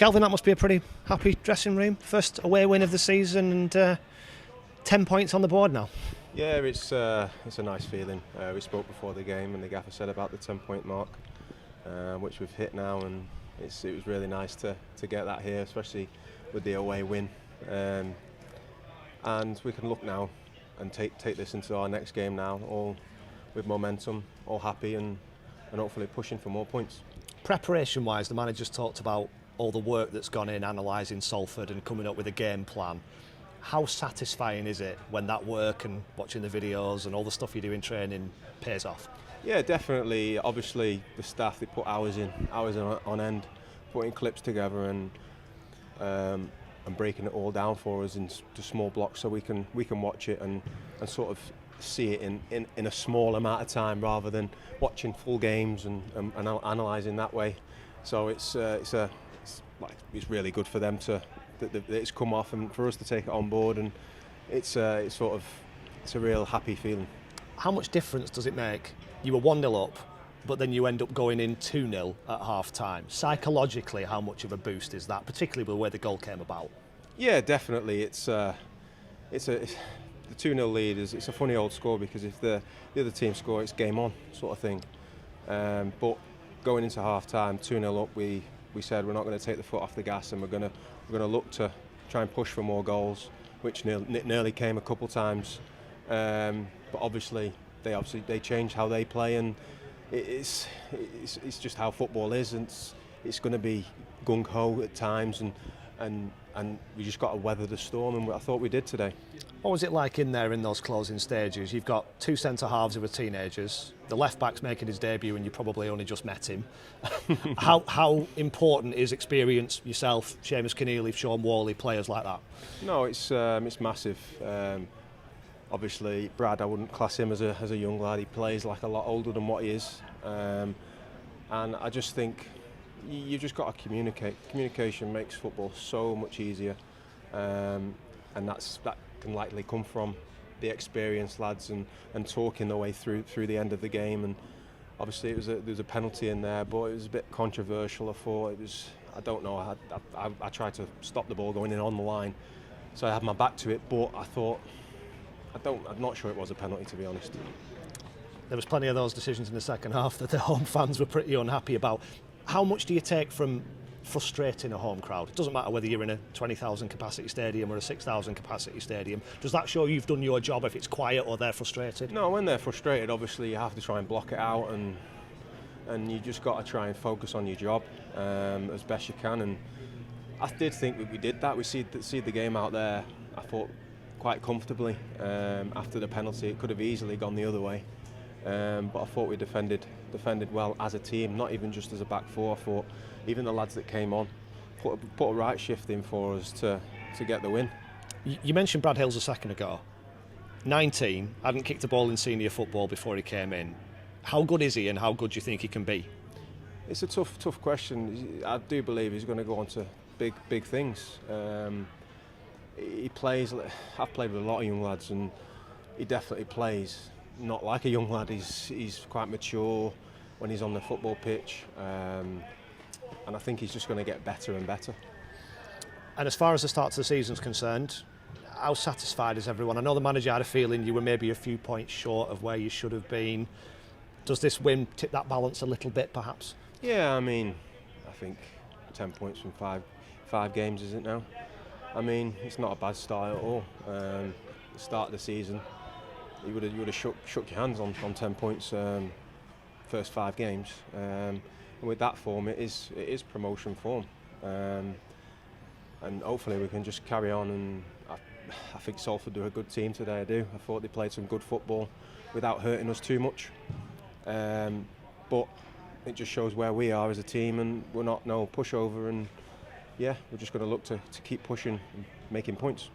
Kelvin, that must be a pretty happy dressing room. First away win of the season and 10 points on the board now. Yeah, it's a nice feeling. We spoke before the game and the gaffer said about the 10-point mark, which we've hit now, and it was really nice to get that here, especially with the away win. And we can look now and take this into our next game now, all with momentum, all happy and hopefully pushing for more points. Preparation-wise, the manager's talked about all the work that's gone in analysing Salford and coming up with a game plan. How satisfying is it when that work and watching the videos and all the stuff you do in training pays off? Yeah, definitely. Obviously, the staff, they put hours on end, putting clips together and breaking it all down for us into small blocks so we can watch it and sort of see it in a small amount of time rather than watching full games and analysing that way. So it's really good for them that it's come off and for us to take it on board, and it's a real happy feeling. How much difference does it make? You were 1-0 up, but then you end up going in 2-0 at half time. Psychologically, how much of a boost is that, particularly with the way the goal came about? Yeah, definitely. The 2-0 lead it's a funny old score because if the other team score, it's game on sort of thing. But going into half time, 2-0 up, we said we're not going to take the foot off the gas and we're going to look to try and push for more goals, which nearly came a couple times. But obviously they changed how they play, and it's just how football is, and it's going to be gung ho at times, and we just got to weather the storm, and I thought we did today. What was it like in there in those closing stages? You've got two centre halves who are teenagers. The left back's making his debut, and you probably only just met him. How important is experience? Yourself, Seamus Keneally, Sean Worley, players like that. No, it's massive. Obviously, Brad, I wouldn't class him as a young lad. He plays like a lot older than what he is, and I just think you've just got to communicate. Communication makes football so much easier, and that can likely come from the experienced lads and talking the way through the end of the game. And obviously there was a penalty in there, but it was a bit controversial. I thought I don't know. I tried to stop the ball going in on the line, so I had my back to it. But I thought I'm not sure it was a penalty, to be honest. There was plenty of those decisions in the second half that the home fans were pretty unhappy about. How much do you take from frustrating a home crowd? It doesn't matter whether you're in a 20,000 capacity stadium or a 6,000 capacity stadium. Does that show you've done your job if it's quiet or they're frustrated? No, when they're frustrated, obviously you have to try and block it out, and you just got to try and focus on your job as best you can. And I did think we did that. We see the game out there, I thought, quite comfortably. After the penalty, it could have easily gone the other way. But I thought we defended well as a team, not even just as a back four. I thought even the lads that came on put a right shift in for us to get the win. You mentioned Brad Hills a second ago. 19, hadn't kicked a ball in senior football before he came in. How good is he, and how good do you think he can be? It's a tough question. I do believe he's going to go on to big things. He plays. I've played with a lot of young lads, and he definitely plays not like a young lad. He's quite mature when he's on the football pitch, and I think he's just going to get better and better. And as far as the start of the season's concerned, how satisfied is everyone? I know the manager had a feeling you were maybe a few points short of where you should have been. Does this win tip that balance a little bit, perhaps? Yeah, I mean, I think 10 points from five games, is it now? I mean, it's not a bad start at all. The start of the season, you would have shook your hands on 10 points first 5 games. And with that form, it is promotion form. And hopefully we can just carry on. And I think Salford are a good team today. I do. I thought they played some good football without hurting us too much. But it just shows where we are as a team, and we're not no pushover. And yeah, we're just going to look to keep pushing and making points.